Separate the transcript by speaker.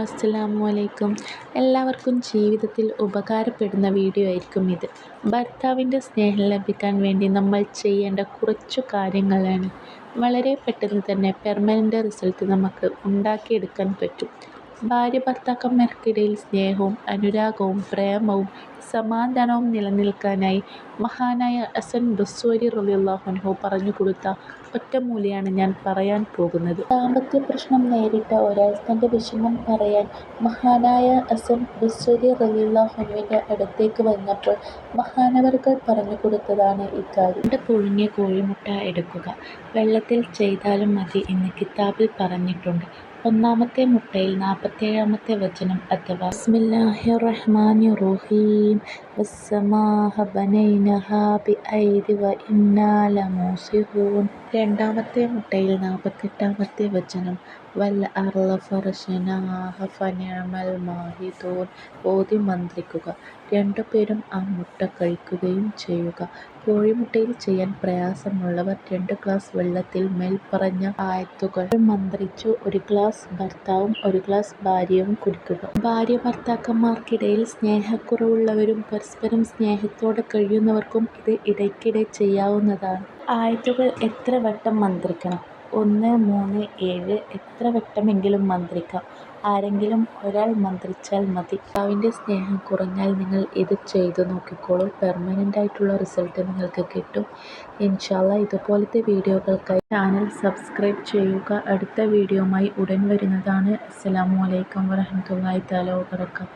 Speaker 1: അസ്സലാമു അലൈക്കും. എല്ലാവർക്കും ജീവിതത്തിൽ ഉപകാരപ്പെടുന്ന വീഡിയോ ആയിരിക്കും ഇത്. ഭർത്താവിൻ്റെ സ്നേഹം ലഭിക്കാൻ വേണ്ടി നമ്മൾ ചെയ്യേണ്ട കുറച്ചു കാര്യങ്ങളാണ്. വളരെ പെട്ടെന്ന് തന്നെ പെർമനൻ്റ് റിസൾട്ട് നമുക്ക് ഉണ്ടാക്കിയെടുക്കാൻ പറ്റും. ഭാര്യ ഭർത്താക്കന്മാർക്കിടയിൽ സ്നേഹവും അനുരാഗവും പ്രേമവും സമാധാനവും നിലനിൽക്കാനായി മഹാനായ ഹസൻ ബസ്വരി റളിയല്ലാഹു അൻഹു പറഞ്ഞു കൊടുത്ത ഒറ്റമൂലിയാണ് ഞാൻ പറയാൻ പോകുന്നത്. ദാമ്പത്യ പ്രശ്നം നേരിട്ട ഒരാൾ തൻ്റെ വിഷമം പറയാൻ മഹാനായ ഹസൻ ബസ്വരി റളിയല്ലാഹു അൻഹുവിൻ്റെ അടുത്തേക്ക് വന്നപ്പോൾ മഹാനവർകൾ പറഞ്ഞു കൊടുത്തതാണ് ഇക്കാര്യം. 2 പുഴുങ്ങിയ കോഴിമുട്ട എടുക്കുക. വെള്ളത്തിൽ ചെയ്താലും മതി എന്ന് കിതാബിൽ പറഞ്ഞിട്ടുണ്ട്. ഒന്നാമത്തെ മുട്ടയിൽ 47-ാമത്തെ വചനം അഥവാ ബിസ്മില്ലാഹിർ റഹ്മാനിർ റഹീം വസ്സമാഅ ബനൈനഹാ ബിഐദി വഇന്നാ ലമൂസിഊൻ. രണ്ടാമത്തെ മുട്ടയിൽ 48-ാമത്തെ വചനം വൽ അർള ഫറശ്നാഹ ഫനിഅമൽ മാഹിദൂൻ ഓതി മന്ത്രിക്കുക. രണ്ടുപേരും ആ മുട്ട കഴിക്കുകയും ചെയ്യുക. കോഴിമുട്ടയിൽ ചെയ്യാൻ പ്രയാസമുള്ളവർ 2 ഗ്ലാസ് വെള്ളത്തിൽ മേൽപ്പറഞ്ഞ ആയത്തുകൾ മന്ത്രിച്ചു 1 ഗ്ലാസ് ഭർത്താവും 1 ഗ്ലാസ് ഭാര്യയും കുടിക്കുക. ഭാര്യ ഭർത്താക്കന്മാർക്കിടയിൽ സ്നേഹക്കുറവുള്ളവരും പരസ്പരം സ്നേഹത്തോടെ കഴിയുന്നവർക്കും ഇത് ഇടയ്ക്കിടെ ചെയ്യാവുന്നതാണ്. ആയത്തുകൾ എത്ര വട്ടം മന്ത്രിക്കണം? 1, 3, 7 എത്ര വട്ടമെങ്കിലും മന്ത്രിക്കാം. ആരെങ്കിലും ഒരാൾ മന്ത്രിച്ചാൽ മതി. ഭർത്താവിൻ്റെ സ്നേഹം കുറഞ്ഞാൽ നിങ്ങൾ ഇത് ചെയ്തു നോക്കിക്കോളൂ. പെർമനൻ്റ് ആയിട്ടുള്ള റിസൾട്ട് നിങ്ങൾക്ക് കിട്ടും. ഇൻഷാ അല്ലാഹ് ഇതുപോലത്തെ വീഡിയോകൾക്കായി ചാനൽ സബ്സ്ക്രൈബ് ചെയ്യുക. അടുത്ത വീഡിയോയുമായി ഉടൻ വരുന്നതാണ്. അസ്സലാമു അലൈക്കും വറഹ്മത്തുള്ളാഹി തആല വബറകാതുഹു.